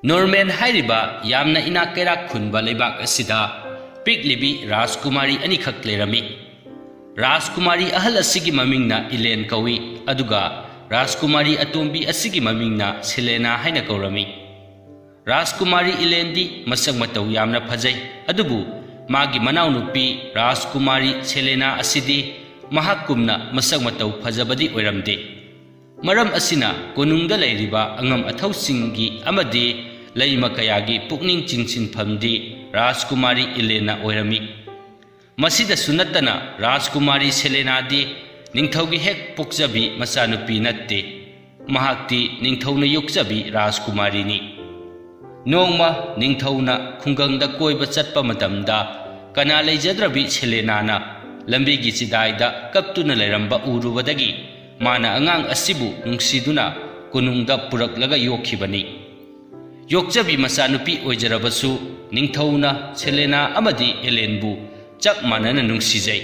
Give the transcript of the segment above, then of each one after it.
नॉर्मेन हाइरिबा यामना इना कैराक खुनबा लेबाक असिदा पिकलिबी राजकुमारी अनिखक लेरमी। राजकुमारी अहल असिगी ममिंगना इलेन कवी अदुगा राजकुमारी अतोंबी असिगी ममिंगना सिलेना हाइना कौरमी। राजकुमारी इलेंदी मसक मतौ यामना फजै अदुबु मागी मनाउनुपी राजकुमारी सेलेना असिदी महाकुमना मसक मतौ फजबदी ओइरमदे। मरम असिना कोनुंगदा लैरिबा अंगम अथौसिंगी अमदि लैमा कयागी पुकनिंग चिंसिनफमदी राजकुमारी इलेना ओइरमी। मसिदसु नत्तना राजकुमारी सेलेनादी निंगथौगी हेक पोक्जबी मचानुपी नत्ते, महाक्ति निंगथौना योक्जबी राजकुमारीनी। नोंमा निंगथौना खुंगंगदा कोइबा चटपा मतमदा कना लैजद्रबी सेलेनाना लंबीगी चिदाइदा कप्तुना लैरंबा उरुबदगी माना अंगांग असिबु नुंगसिदुना कोनुंगदा पुरकलगा योखिबनी। योक्जबी मचानुपी ओइजरबसु निंगथौना सेलेना अमदि एलेनबु चप मानना नुंगसिजै।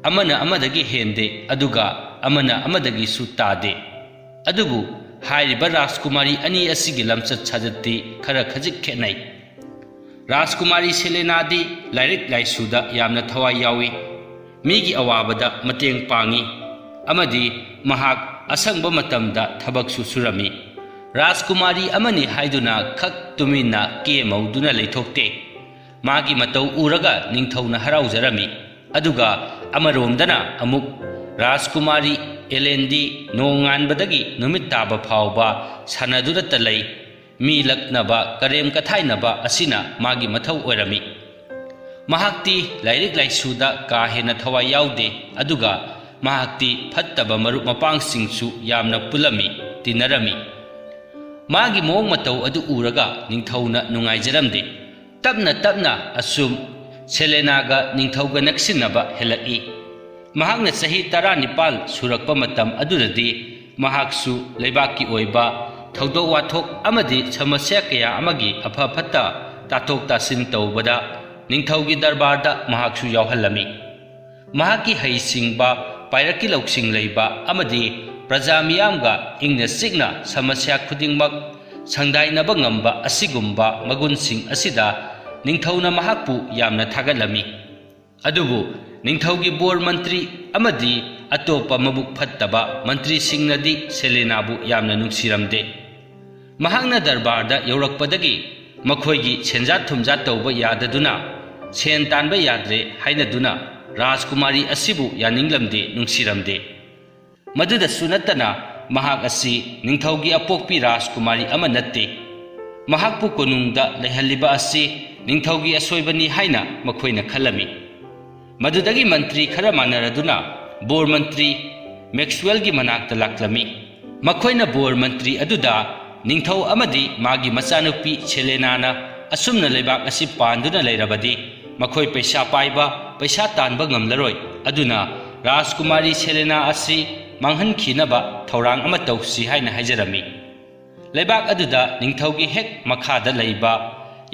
अमना अमदगी हेंदे अदुगा अमना अमदगी तादे। अदुबु हाइरिबा राजकुमारी अनी असिगी लमचत साजत्ती खरा खजिक खेनै। राजकुमारी सेलेनादी लाइरिक लाइसुदा यामना थवाई यावी, मीगी अवाबदा मतेंग पांगी अमदि महाक असंगबा मतमदा थबकसु सुरमी। राजकुमारी अमनी हाइदुना खक तुमिना के मौदुना लेथोक्ते, मागी मतौ उरगा निंगथौना हराउजरमी। अदुगा अमरोमदना अमुक राजकुमारी एलेंदी नोंगानबदगी नुमित ताबा फावबा सानदुदता लै, मी लक्नबा करेम कथाइनबा असिना मागी मथौ ओइरमी। महाक्ति लाइरिक लाइसुदा का हेना थवाई याउदे अदुगा महाक्ति फत्तबा मरुप मपांगसिंगसु यामना पुलमी तिनरमी। मागी मोंग मतौ अदु उरगा निंगथौना नुंगाइजरमदे। तपना तपना असुम सेलेनागा निंगथौगा नक्सिनबा हेलकी। महाक्ना चही 19 सुरक्पा मतम अदुददी महाक्सु लेबाकी ओइबा थौदोक वाथोक अमदि समस्या कया अमगी अफा फत्ता ताथोक तासिन तौबदा निंगथौगी दरबारदा महाक्सु यावहल्लमी। महाकी हैसिंगबा पायरकी लौसिंग लैबा अमदि प्रजा मियामगा इंगना सिगना समस्या खुदिंगमक संदाइनबा ngamba असिगुम्बा मगुनसिंग असिदा निंगथौना महाकपु यामना थागलमी। अदुबु निंगथौगी बोर मंत्री अमदि अतोपा मबुक फत्तबा मंत्री सिंगनदी सेलेनाबु यामना नुंगसिरमदे। महाकना दरबारदा यौरकपदगी मखोइगी सेंजा थुमजा तौबा याददुना सेन तानबा याद्रे हाइनदुना राजकुमारी असिबु यानिंगलमदे नुंगसिरमदे। मदुदसु नत्तना महाक असि निंगथौगी अपोक्पी राजकुमारी अमा नत्ते। महाकपु कोनुंगदा लैहल्लिबा असि निंगथौगी असोइबनी हाइना मखोइना खल्लमी। मदुदगी मंत्री खरा मानरदुना बोर मंत्री मैक्सवेल की मनाक्ता लाक्लमी। मखोइना बोर मंत्री अदुदा निंगथौ अमदि मागी मचानुपी सेलेनाना असुमना लेबाक असि पांदुना लैरबदी मखोइ पैसा पाइबा पैसा तानबा ngमलरोय, अदुना राजकुमारी सेलेना असि मांहनखिनबा थौरांग अमा तौसि हाइना हाइजरमी। लेबाक अदुदा निंगथौगी हेक मखादा लैबा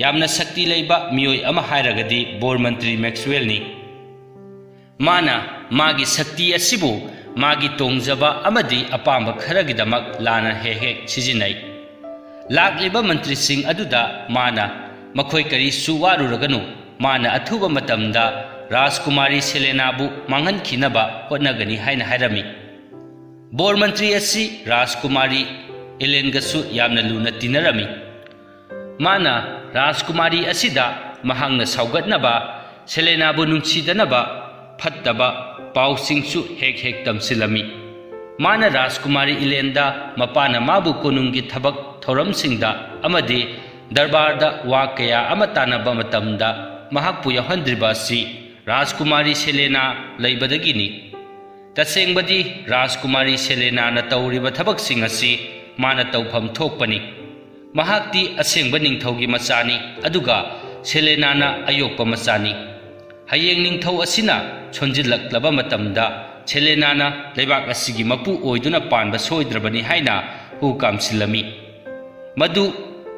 यामना शक्ति लैबा मियोय अमा हाइरगदी बोर मंत्री मैक्सवेलनी। माना मागी शक्ति असिबु मागी तोंगजबा अमदि अपांबा खरगिदमक लाना हेक सिजिनै। लाक्लिबा मंत्री सिंह अदुदा माना मखोइ करिसु वारुरगनु, माना अथुबा मतमदा राजकुमारी सेलेनाबु मांहनखिनबा होटनगनी हाइना हाइरमी। बोर मंत्री असि राजकुमारी एलेनगसु यामना लुना तिनरमी। माना राजकुमारी असिदा महांगना साउगतनबा सेलेनाबु नुंगसिदनबा फत्तबा पाउसिंगसु हेक हेक तमसिलमी। माना राजकुमारी इलेंदा मपाना माबु कोनुंगी थबक थौरमसिंगदा अमदि दरबारदा वा कया अमा तानबा मतमदा महाकपु यावहंद्रिबा असि राजकुमारी सेलेना लैबदगिनी। तसेंगबदी राजकुमारी सेलेनाना तौरिबा थबकसिंग असि माना तौफम थोकपनी। महाक्ति असेंगबा निंगथौगी मचानी अदुगा सेलेनाना अयोक्पा मचानी। हयेंग निंगथौ असिना सोंजिलक्लबा मतमदा सेलेनाना लेबाक असिगी मपु ओइदुना पानबा सोइद्रबनी हाइना हु कामसिलमी। मदु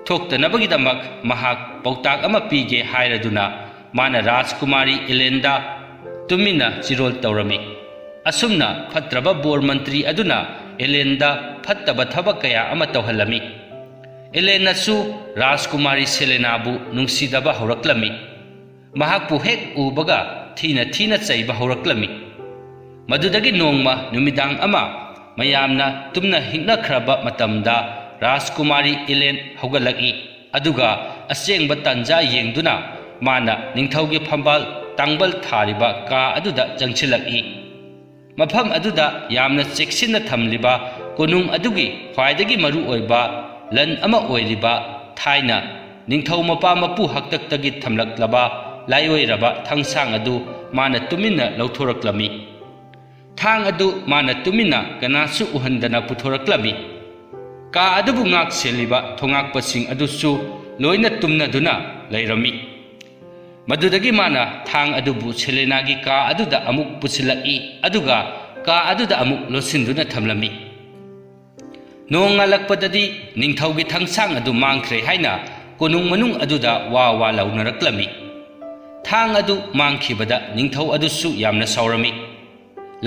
थोक्तनबगिदमक महाक पौताक अमा पीगे हाइरदुना माना राजकुमारी इलेंदा तुमिना चिरोल तौरमी। असुमना फत्रबा बोर मंत्री अदुना एलेंदा फत्तबा थबक कया अमा तौहल्लमी। इलेनासु राजकुमारी सेलेनाबु नुंसीदबा हौरक्लमी महाकपु हेक उबगा थीना थीना चैबा हौरक्लमी मदुदगी नोंगमा नुमिदांग अमा मयामना तुमना हिंगनख्रबा मतमदा राजकुमारी इलेन हौगलकी अदुगा असेंगबा तंजा येंगदुना माना निंगथौगी फंबाल तांबल थारिबा का अदुदा जंगसिलकी मफम अदुदा यामना चेक्सिन थमलिबा कोनुंग अदुगी ख्वाइदगी मरु ओइबा लन अमा ओइलिबा थाइना निंगथौ मपा मपु हक्तक्तगी थमलक्लबा लाइओइरबा थंगसांग अदु माना तुमिना लौथोरक्लमी थांग अदु माना तुमिना कनासु उहंदना पुथोरक्लमी का अदुबु ngak सेलिबा थोंगाकपसिंग अदुसु लोइना तुमनदुना लैरमी मदुदगी माना थांग अदुबु सेलेनागी का अदुदा अमुक पुसिलकी अदुगा का अदुदा अमुक लोसिंदुना थमलमी नोंगालकपददी निंगथौगी थंगसांग अदु मांगख्रे हाइना कोनुंग मनुंग अदुदा वा वा लौनरक्लमी थांग अदु मांगखिबदा निंगथौ अदुसु यामना सौरमी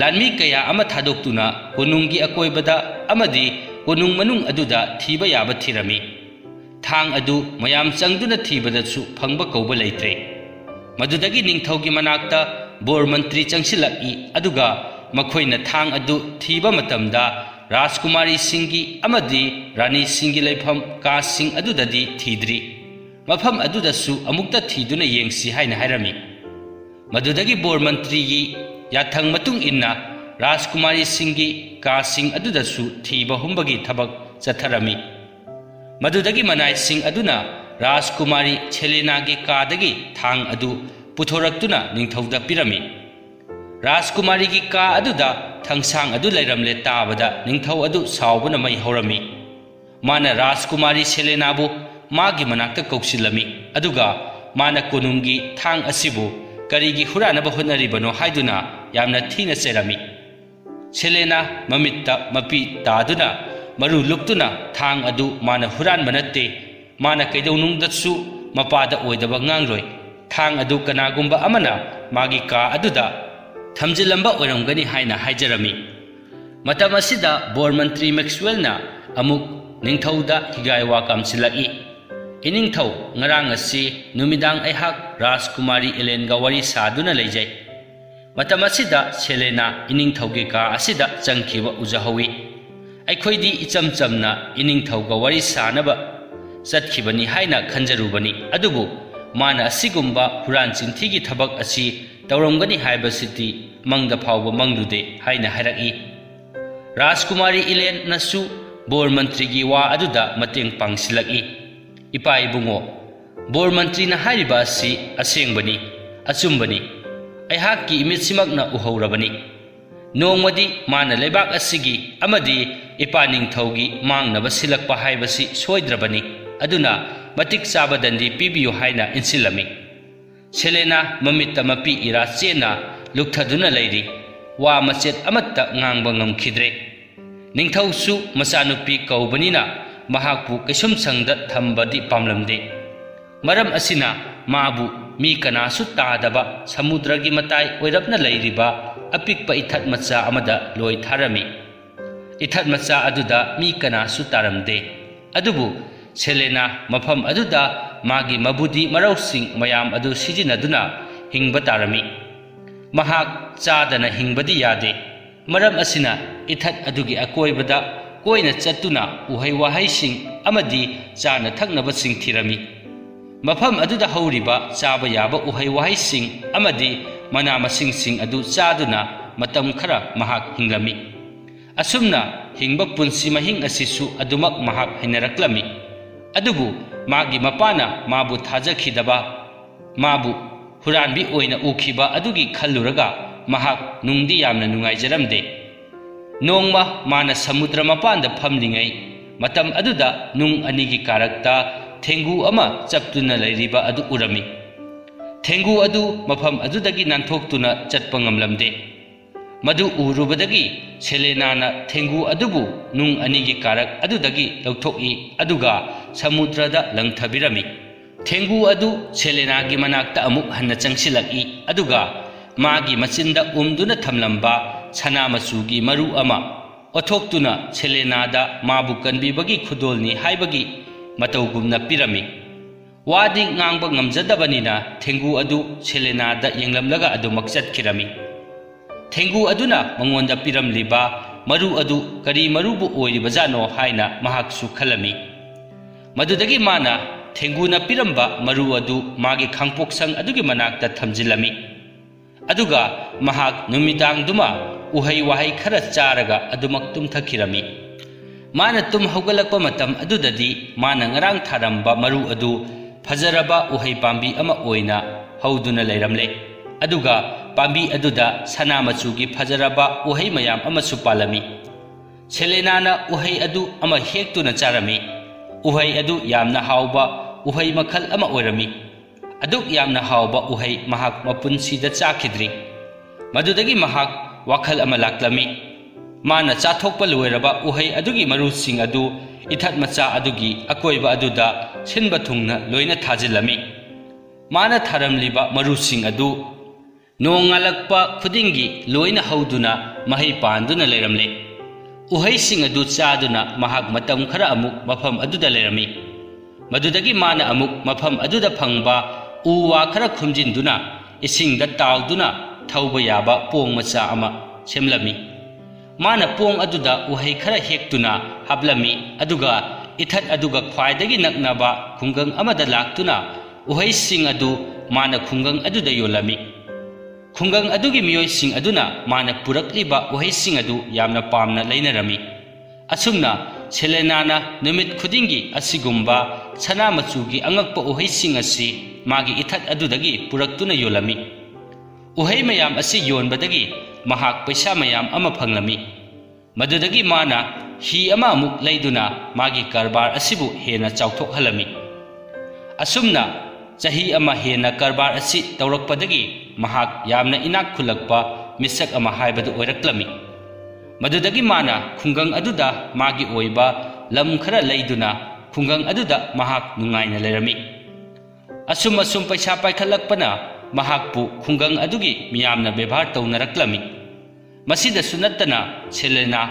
लानमी कया अमा थादोक्तुना कोनुंगी अकोइबदा अमदी कोनुंग मनुंग अदुदा थीबा याबा थीरमी थांग अदु मयाम चंगदुना थीबदसु फंगबा कौबा लैत्रे मदुदगी निंगथौगी मनाक्ता बोर मंत्री चंगसिलकी अदुगा मखोइना थांग अदु थीबा मतमदा राजकुमारी सिंगी अमदी रानी सिंगी लैफम का सिंग अदुददी थीद्री मफम अदुदसु अमुक्ता थीदुना येंगसी हाइना हाइरमी मदुदगी बोर मंत्रीगी याथंग मतुंग इन्ना राजकुमारी सिंगी का सिंग अदुदसु थीबा हुंबगी थबक चथरमी मदुदगी मनाई सिंग अदुना राजकुमारी सेलेनागी कादगी थांग अदु पुथोरक्तुना निंगथौदा पिरमी राजकुमारी की का अदुदा थंगसांग अदु लैरमले ताबदा निंगथौ अदु सावबना मै हौरमी माना राजकुमारी सेलेनाबु मागी मनाक्ता कौसिलमी अदुगा माना कोनुंगी थांग असिबु करीगी हुरानबा होनरिबनो हाइदुना यामना थीना चेरमी सेलेना ममित्ता मपी तादुना मरु लुक्तुना थांग अदु माना हुरान बनते माना कैदौनुंगदसु मपादा ओइदबा ngangloi थांग अदु कनागुंबा अमना मागी का अदुदा थमजिलंबा ओरमगनी हाइना हाइजरमी मतम असिदा बोर मंत्री मैक्सवेलना अमुक निंगथौदा हिगायवा कामसिलकी इनिंगथौ ngarang asi numidang aihak राजकुमारी इलेनगा वरी सादुना लेजै मतम असिदा सेलेना इनिंगथौगे का असिदा चंखिबा उजहवी अखोइदी इचम चमना इनिंगथौगा वरी सानबा चतखिबनी हाइना खंजरुबनी अदुबु माना असिगुंबा हुरान चिंथीगी थबक असि तौरमगनी हाइबसिटी मंगदा फावबा मंगदुदे हाइना हाइरकी राजकुमारी इलेन नसु बोर मंत्री की वा अदुदा मतेंग पांगसिलकी इपा इबुंगो बोर मंत्री ना हाइरिबा असि असेंगबनी अचुंबनी अहाकी इमितसिमकना उहौरबनी नोंमदी माना लेबाक असिगी अमदी इपा निंगथौगी मांगनबा सिलकपा हाइबसि सोइद्रबनी अदुना मतिक चाबा दंडी पीबियो हाइना इंसिलमी सेलेना ममित्ता मपी इरा चेना लुक्थदुना लैरी वा मचेत अमत्ता ngangbा ngamखिद्रे निंगथौसु मचानुपी कौबनीना महाकपु कैसुम संगदा थंबदी पामलमदे मरम असिना माबु मी कनासु तादबा समुद्रगी मताई ओइरपना लैरिबा अपिकपा इथत मचा अमदा लोय थारमी इथत मचा अदुदा मी कनासु तारमदे अदुबु सेलेना मफम अदुदा मागी मबुदी मरौसिंग मयाम अदु सिजिनदुना हिंगबा तारमी महाक चादना हिंगबदी यादे मरम असिना इथत अदुगी अकोइबदा कोइना चतुना उहै वाहैसिंग अमदी चाना थक्नबसिंग थिरमी मफम अदुदा हौरिबा चाबा याबा उहै वाहैसिंग अमदी मना मसिंग अदु चादुना मतम खरा महाक हिंगलमी असुमना हिंगबा पुंसी महिंग असिसु अदुमक महाक हैनरक्लमी अदुबु मागी मपाना माबु थाजखिदबा माबु हुरानबी ओइना उखिबा अदुगी खल्लुरगा महाक नुंगदी यामना नुंगाइजरमदे नोंगमा माना समुद्र मपानदा फमलिंगै मतम अदुदा नुंग अनिगी कारकता थेंगु अमा चपतुना लैरिबा अदु उरमी थेंगु अदु मफम अदुदगी नांथोक्तुना चटपा ngamlamde मधु उरुबदगी सेलेनाना थेंगु अदुबु नुंग अनिगी कारक अदुदगी लौथोकी अदुगा समुद्रदा लंगथबिरमी थेंगु अदु सेलेनागी मनाक्ता अमुक हन्ना चंगसिलकी अदुगा मागी मचिंदा उमदुना थमलंबा सना मचुगी मरु अमा ओथोक्तुना सेलेनादा माबु कनबीबगी खुदोलनी हाइबगी matawgumna pirami wadi ngangba ngamjadabanina Thenggu adu Selenada yenglamlaga adu makchatkirami Thenggu aduna mangonda piramliba maru adu kari marubu oiribajano haina mahaksu khalami madudagi mana Thenggu na piramba maru adu magi khangpoksang adugi manakta thamjilami aduga mahak numidang duma uhai wahai khara charaga adumak tumthakirami mana tum haugalakpa matam adudadi mana ngarang tharamba maru adu fajaraba uhai pambi ama oina hauduna leiramle aduga pambi aduda sana machugi fajaraba uhai mayam ama supalami Selenana uhai adu ama hektuna charami uhai adu yamna hauba uhai makhal ama oirami aduk yamna hauba uhai mahak mapunsida chakidri madudagi mahak wakhal ama laklami mana chathokpa loiraba uhai adugi marusing adu ithat macha adugi akoiba aduda sinba thungna loina thajilami mana tharamliba marusing adu nongalakpa khudingi loina hauduna mahai panduna leiramle uhai sing adu chaduna mahak matam khara amuk mafam aduda leirami madudagi mana amuk mafam aduda phangba uwa khara khumjinduna isingda tawduna thauba yaba pong macha ama semlami mana pong aduda uhai khara hektuna hablami aduga ithat aduga khwaidagi naknaba khungang amada laktuna uhai sing adu mana khungang aduda yolami khungang adugi miyoi sing aduna mana purakliba uhai sing adu yamna pamna leinarami asumna Selenana numit khudingi asigumba sana machugi angakpa uhai sing asi magi ithat adudagi puraktuna yolami uhai mayam asi yonbadagi mahak paisa mayam ama phanglami madudagi mana hi ama amuk leiduna magi karbar asibu hena chauthok halami asumna chahi ama hena karbar asi tawrakpadagi mahak yamna inak khulakpa misak ama haibadu oiraklami madudagi mana khungang aduda magi oiba lam khara leiduna khungang aduda mahak nungaina lerami asum paisa paikhalakpana mahakpu khungang adugi miyamna bebhar taunaraklami masida sunattana Selena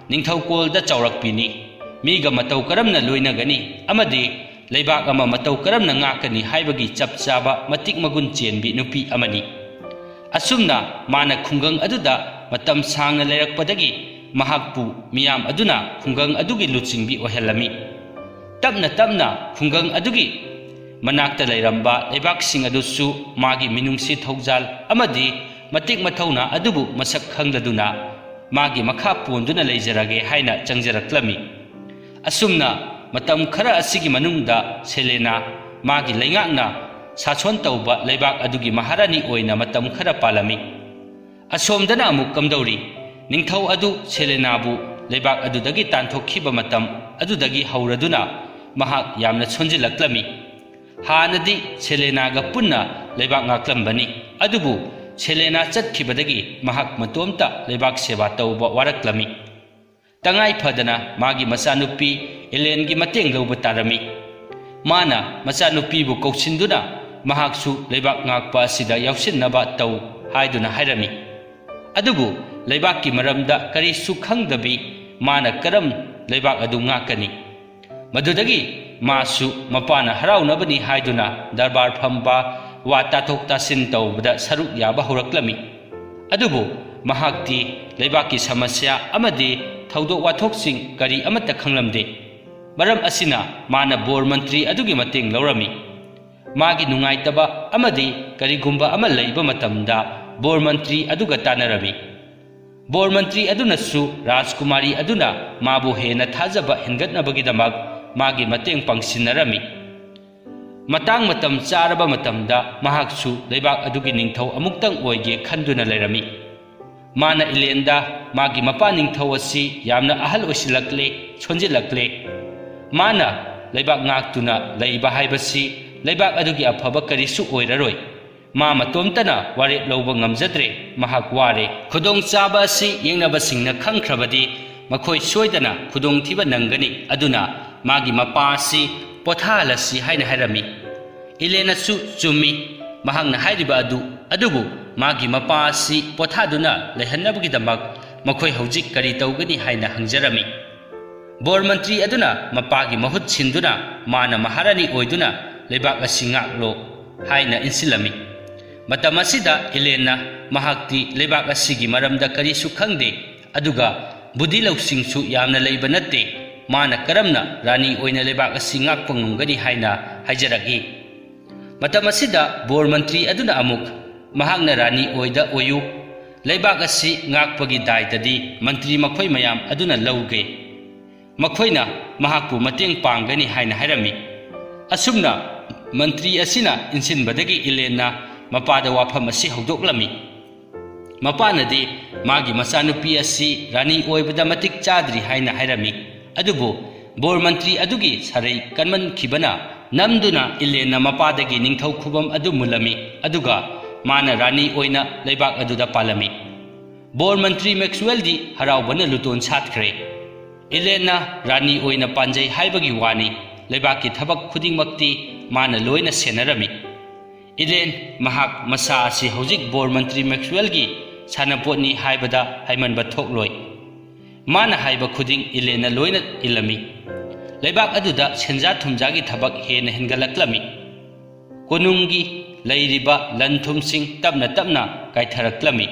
ningthaukolda chaurakpini miga matau karamna loinagani amadi leibak ama matau karamna ngakani haibagi chapchaba matik magun chenbi nupi amani asumna mana khungang aduda matam sangna leirakpadagi mahakpu miyam aduna khungang adugi luchingbi ohelami tapna khungang adugi manakta leiramba leibak sing adusu magi minungsi thogjal amadi matik mathauna adubu masak khangladuna magi makha ponduna leijarage haina changjaraklami asumna matam khara asigi manungda Selena magi leingakna sachon tauba leibak adugi maharani oina matam khara palami asomdana amuk kamdauri ningthau adu Selenabu leibak adudagi tanthokhiba matam adudagi hauraduna mahak yamna chonjilaklami hanadi Selenaga punna leibak ngaklambani adubu Selena chatkibadagi mahak matomta leibak seba tauba waraklami tangai phadana magi masanupi Elengi mateng leuba tarami mana masanupi bu kauchinduna mahaksu leibak ngakpa sida yausinnaba tau haiduna hairami adubu leibakki maramda kari sukhangdabi mana karam leibak adu ngakani madudagi masu mapana haraunabani haiduna darbar phamba wata thokta sin tawbada saruk yaba horaklami adubu mahakti leibakki samasya amadi thaudok wathoksing kari amata khanglamde maram asina mana bor mantri adugi mateng laurami magi nungaitaba amadi karigumba ama leiba matamda bor mantri aduga tanarami bor mantri aduna su Rajkumari aduna mabu hena thajaba hengatnabagidamak magi mateng pangsinarami matang matam charaba matamda mahaksu leibak adugi ningthau amuktang oige khanduna leirami mana ilenda magi mapa ningthau asi yamna ahal osilakle chonjilakle mana leibak ngaktuna leiba haibasi leibak adugi afaba karisu oiraroi ma matomtana warep lauba ngamjadre mahak ware khudong chaba si yengnaba singna khangkhrabadi makhoi soidana khudong thiba nangani aduna magi mapa si pothala si haina hairami ilena su chumi mahangna hairiba adubu magi mapa si pothaduna lehannabagi damak makhoi hojik kari tawgani haina hangjarami bore मंत्री अदुना मपागी महुत सिंदुना माना महारानी ओइदुना लेबाक असि ngaklo haina insilami matam asida Elena mahakti leibak asigi maramda karisu khangde aduga budi lausingsu yamna leiba natte mana karamna rani oina leibak asi ngakpa ngamgani haina haijaragi matam asida bor mantri aduna amuk mahakna rani oida oyu leibak asi ngakpagi daitadi mantri makhoi mayam aduna lauge makhoina mahakpu mateng panggani haina hairami asumna mantri asina insinbadagi Elena mapada wafam asi haudoklami mapanadi magi masanupi asi rani oibada matik chadri haina hairami adubu bor mantri adugi sarai kanman khibana namduna Elena mapadagi ningthau khubam adu mulami aduga mana rani oina leibak aduda palami bor mantri Maxwell di haraubana luton satkre Elena rani oina panjai haibagi wani leibak ki thabak khuding makti mana loina senarami Elen mahak masa asi hojik bor mantri Maxwell gi sanapotni haibada haimanba thokloi mana haiba khuding Elena loina ilami leibak aduda senja thumja gi thabak hena hengalaklami konungi leiriba lanthum sing tapna tapna kaitharaklami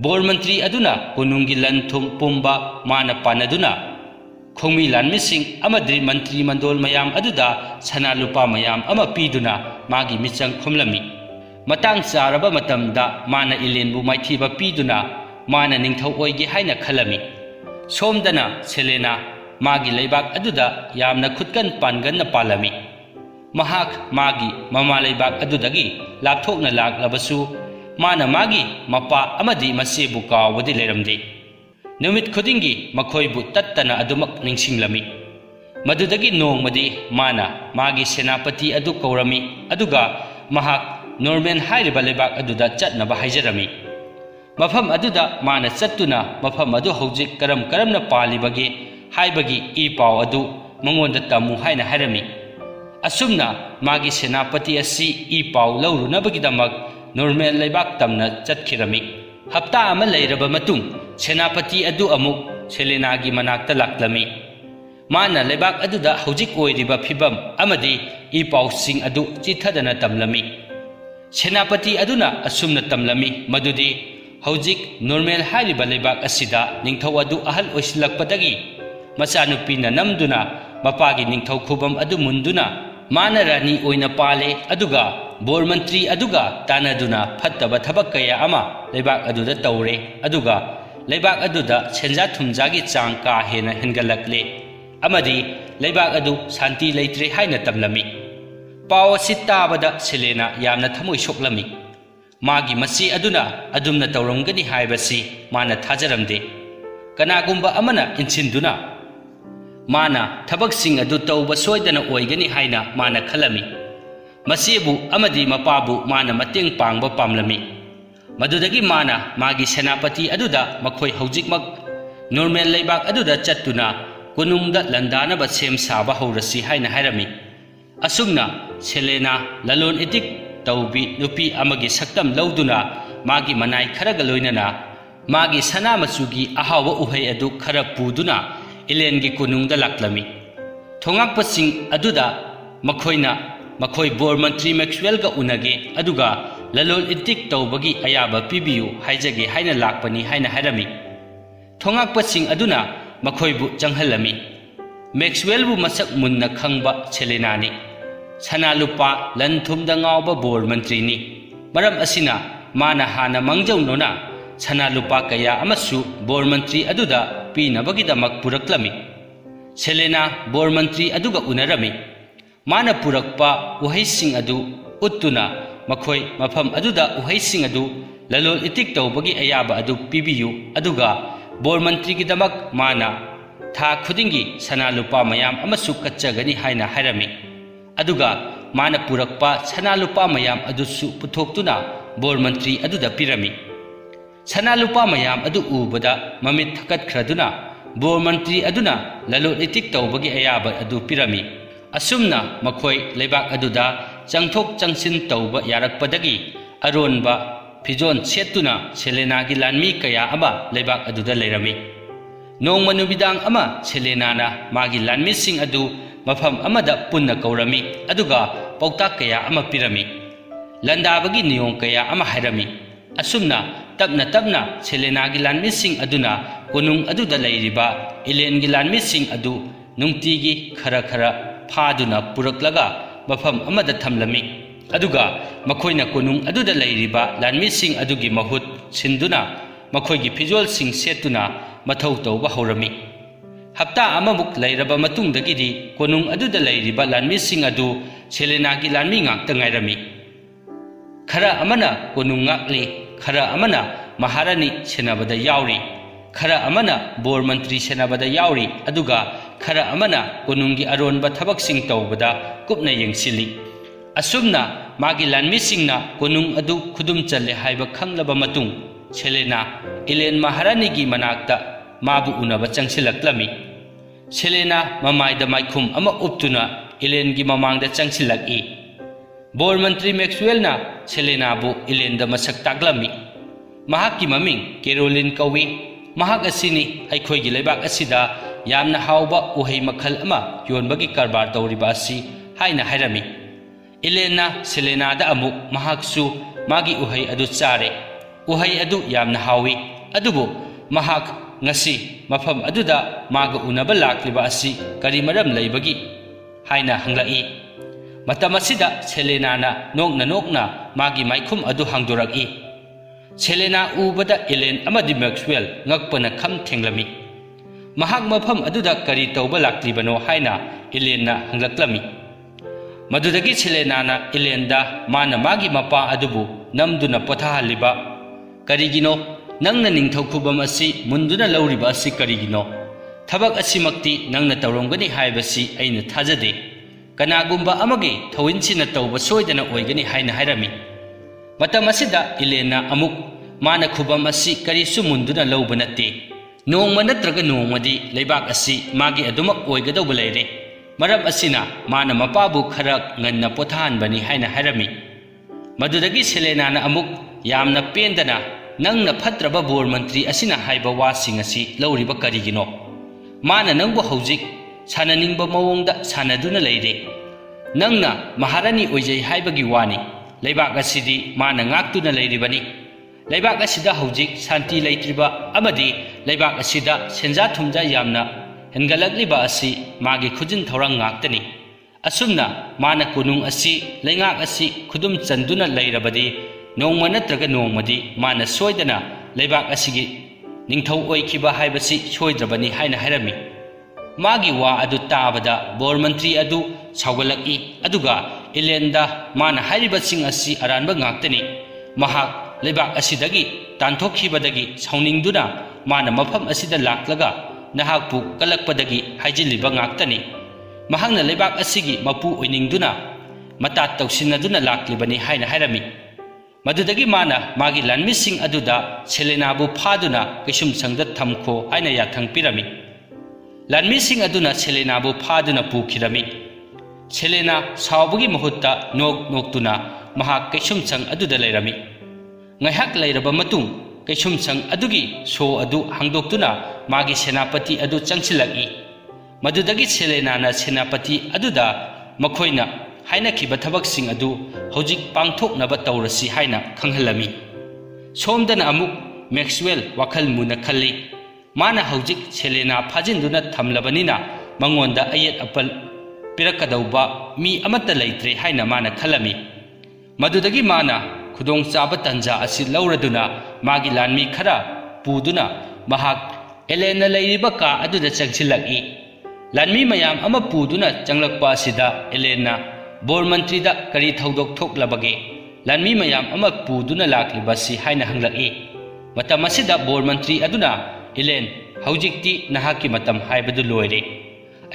bor mantri aduna konungi lanthum pumba mana panaduna khongmi lanmi sing amadri mantri mandol mayam aduda sana lupa mayam ama piduna magi michang khumlami matang charaba matamda mana Elenbu maithiba piduna mana ningthau oige haina khalami somdana Selena magi leibak aduda yamna khutkan pangan na palami mahak magi mama leibak adudagi lapthokna laklabasu mana magi mapa amadi masebu kawadi leramde numit khudingi makhoibu tattana adumak ningsinglami madudagi nongmadi mana magi senapati adu kaurami aduga mahak Norman hairiba leibak aduda chatnaba haijarami mafam aduda mana chattuna mafam adu hojik karamna palibagi haibagi I paw adu mangonda tamu haina hairami asumna magi senapati asi I paw laurunabagi damak Norman leibak tamna chatkhirami hapta ama leiraba matung senapati adu amuk Selena gi manakta laklami mana leibak aduda hojik oiriba phibam amadi I paw sing adu chithadana tamlami senapati aduna asumna tamlami madudi hojik Normal hairiba leibak asida ningthau adu ahal oisilakpadagi machanupina namduna mapagi ningthau khubam adu munduna mana rani oina pale aduga bor mantri aduga tanaduna phattaba thabak kaya ama leibak aduda taure aduga leibak aduda senja thumjagi chang ka hena hengalakle amadi leibak adu shanti leitre haina tamlami paw sitabada Selena yamna thamoi soklami magi masi aduna adumna tawramgani haibasi mana thajaramde kanagumba amana insinduna mana thabak sing adu tawba soidana oigani haina mana khalami masibu amadi mapabu mana mateng pangba pamlami madudagi mana magi senapati aduda makhoi hojikmak Normal leibak aduda chattuna kunungda landana ba sem saba horasi haina hairami asumna Selena lalon itik tawbi nupi amagi saktam lauduna magi manai kharaga loinana magi sana machugi ahawa uhai adu khara puduna Elengi kunungda laklami thongak pasing aduda makhoi bor mantri Maxwell ga unage aduga lalol itik tawbagi ayaba pibiu haijage haina lakpani haina hairami thongak pasing aduna makhoibu changhalami Maxwell bu masak munna khangba Selena ni sana lupa lanthumda ngawba bor mantri ni maram asina mana hana mangjauno sana lupa kaya amasu bor mantri aduda pinabagi damak puraklami Selena bor mantri aduga unarami mana purakpa uhaising adu uttuna makhoi mafam aduda uhaising adu lalol itik tawbagi ayaba adu pibiyu aduga bor mantri gi damak mana tha khudingi sana lupa mayam amasu kachagani haina hairami aduga mana purakpa sana lupa mayam adusu puthoktuna bor mantri aduda pirami sana lupa mayam adu ubada mamit thakat khraduna bor mantri aduna lalol itik tawbagi ayaba adu pirami asumna makhoi leibak aduda changthok changsin tawba yarakpadagi aronba fijon setuna Selena gi lanmi kaya aba leibak aduda leirami Nongma nubidang ama Selenana magi lanmising adu mafam amada punna kaurami aduga pautak kaya ama pirami. Landabagi niyong kaya ama hairami. Asumna tapna tapna Selena gi lanmising aduna konung aduda lairiba Elen gi lanmising adu nungtigi khara khara phaduna puraklaga mafam amada thamlami. Aduga makoina konung aduda lairiba lanmising adugi mahut sinduna makoigi fijol sing setuna mathau tauba haurami. Hapta amamuk lairaba matungdagidi konung aduda lairiba lanmising adu Selena gi lanmi ngakta ngairami. Khara amana konung ngakli, khara amana maharani senabada yauri, khara amana bor mantri senabada yauri, aduga khara amana konunggi aronba thabaksing taubada kupna yengsili. Asumna magi lanmisingna konung adu khudum challe haiba khanglaba matung Selena Elen maharani gi manakta mabu unaba changsilaklami. Selena mamaida maikhum ama uptuna Elen gi mamangda changsilaki. Bor mantri Maxwell na Selena bu Elen da masak taglami. Mahak ki maming Caroline kawi. Mahak asini aikhoi gi leibak asida yamna hauba uhei makhal ama yonbagi karbar tawriba asi haina hairami. Elen na Selena da amu mahak su magi uhei adu chare. Uhei adu yamna hawi. Adubu mahak ngasi mafam aduda maga unaba lakliba asi kari maram leibagi haina hanglai. Matamasida Selena na nokna magi maikhum adu hangduraki. Selena ubada Elen amadi Maxwell ngakpana kham thenglami. Mahak mafam aduda kari tauba laklibano haina Elen na hanglaklami. Madudagi Selena na Elen da mana magi mapa adubu namduna pothahaliba. Karigino nangna ningthau khubam asi munduna lauriba asi karigino. Thabak asimakti nangna tawrongani haibasi aina thajade. Kanagumba amage thawinchina tawba soidana oigani haina hairami. Matamasida Elena amuk mana khubam asi karisu munduna lawba natte. Nongma natraga nongmadi leibak asi magi adumak oigadawba leire. Maram asina mana mapabu khara nganna pothanbani haina hairami. Madudagi Selena na amuk yamna pendana nangna phatraba bor mantri asina haiba wasing asi lauriba karigino. Mana nangbu haujik sananingba mawongda sanaduna leire. Nangna maharani oijai haibagi wani. Leibak asidi mana ngaktuna leiribani. Leibak asida haujik santi leitriba amadi leibak asida senja thumja yamna hengalakliba asi magi khujin thorang ngaktani. Asumna mana kunung asi leingak asi khudum chanduna leirabadi nongma natraga nongmadi mana soidana leibak asigi ningthau oikiba haibasi soidrabani haina hairami. Magi wa adu tabada bor mantri adu saugalaki aduga Elenda mana hairibasing asi aranba ngaktani. Mahak leibak asidagi tanthokkhibadagi sauningduna mana mafam asida laklaga nahakpu kalakpadagi haijiliba ngaktani. Mahakna leibak asigi mapu oiningduna matat tawsinaduna laklibani haina hairami. Madudagi mana magi lanmising aduda Selena bu phaduna kisum sangda thamkho haina yathang pirami. Lanmising aduna Selena bu phaduna pukhirami. Selena saubugi mahutta noktuna mahak kisum sang aduda leirami. Ngaihak leiraba matung kisum sang adugi so adu hangdoktuna magi senapati adu changsilaki. Madudagi Selena na senapati aduda makhoina haina kiba thabaksing adu hojik pangthoknaba tawrasi haina khanghalami. Somdana amuk Maxwell wakhal muna khalli. Mana hojik Selena phajinduna thamlabanina mangonda ayet apal pirakadauba mi amata leitre haina mana khalami. Madudagi mana khudong chaba tanja asi lauraduna magi lanmi khara puduna mahak Elena leiriba ka aduda changsilaki. Lanmi mayam ama puduna changlakpa asida Elena bor mantri da kari thaudok thoklabage lanmi mayam ama puduna laklibasi haina hanglaki. Matamasida bor mantri aduna Elen haujikti nahaki matam haibadu loire.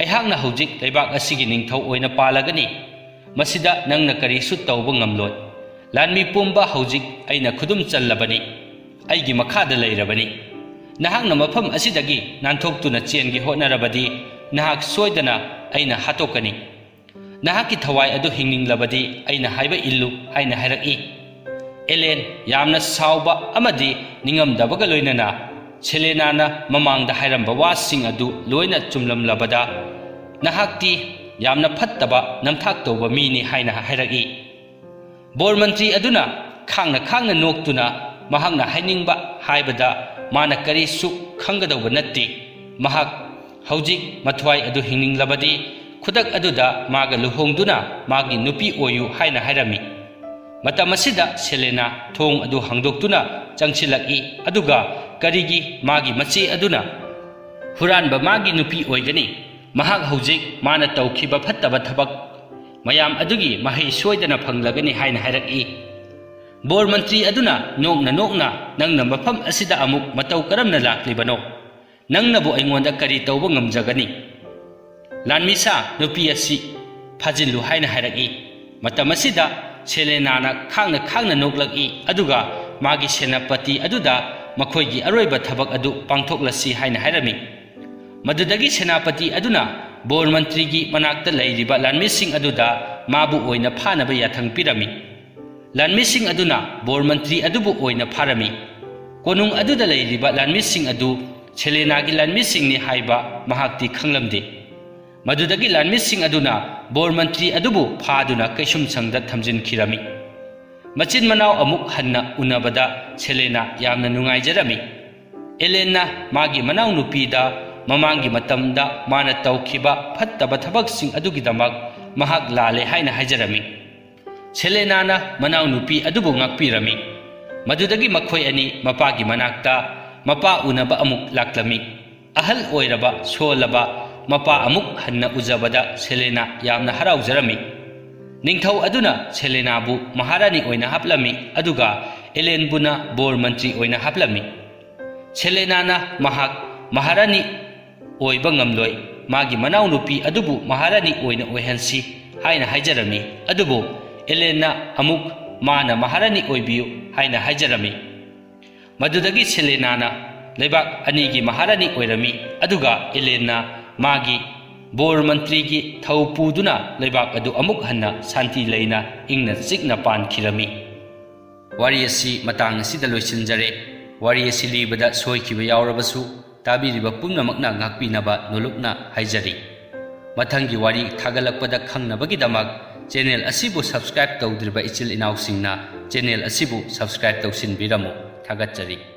Aihakna haujik leibak asigi ningthau oina palagani. Masida nangna kari su tawba ngamloi. Lanmi pumba haujik aina khudum challabani. Aigi makhada leirabani. Nahakna mafam asidagi nanthokuna chengi hotnarabadi nahak soidana aina hatokani. Nahaki thawai adu hingninglabadi aina haiba illu haina hairaki. Elen yamna sauba amadi ningamdabaga loinana Selena mamangda hairamba wasing adu loina chumlamlabada nahakti yamna phattaba namthak tawba mini haina hairaki bor mantri aduna khangna noktuna mahakna hainingba haibada mana kari su khangadawba natti mahak haujik mathwai adu hingninglabadi khudak aduda maga luhongduna magi nupi oyu haina hairami matamasida Selena thong adu hangdoktuna changchilaki aduga karigi magi machi aduna huranba magi nupi oigani mahak haujik mana tawkhiba phattaba thabak mayam adugi mahai soidana phanglagani haina hairaki bor mantri aduna nokna nangna mafam asida amuk matau karamna laklibano nangnabu aingonda kari tawba ngamjagani lanmisa nupi asi phajillu haina hairaki matamasida Selena na khangna noklaki aduga magi senapati aduda makhoigi aroiba thabak adu pangthoklasi haina hairami madudagi senapati aduna bor mantri gi manakta leiriba lanmising aduda mabu oina phanaba yathang pirami lanmising aduna bor mantri adubu oina pharami konung aduda leiriba lanmising adu Selena gi lanmising ni haiba mahakti khanglamde madudagi lanmising aduna bor mantri adubu phaduna kaisum sangda thamjin khirami machin manaw amuk hanna unabada Selena yamna nungaijarami Elena magi manaw nupida mamangi matamda mana tawkhiba phattaba thabaksing adugidamak mahak lale haina haijarami Selena na manaw nupi adubu ngakpirami madudagi makhoi ani mapagi manakta mapa unaba amuk laklami ahal oiraba solaba mapa amuk hanna ujabada Selena yamna haraujarami ningthau aduna Selena bu maharani oina haplami aduga Ellen buna bor mantri oina haplami Selena na mahak maharani oiba ngamloi magi manaw nupi adubu maharani oina oihansi haina haijarami adubu Ellen amuk mana maharani oibiu haina haijarami madudagi Selena na leibak anigi maharani oirami aduga Ellen magi bor mantri gi thaupuduna leibak adu amuk hanna santi leina ingna chikna pan khirami wari asi matang sida loisinjare wari asi libada soikiba yaurabasu tabiriba pumnamakna ngakpinaba nolukna haijari mathangi wari thagalakpada khangnabagi damak channel asibu subscribe tawdriba ichil inausingna channel asibu subscribe tawsinbiramu thagatjari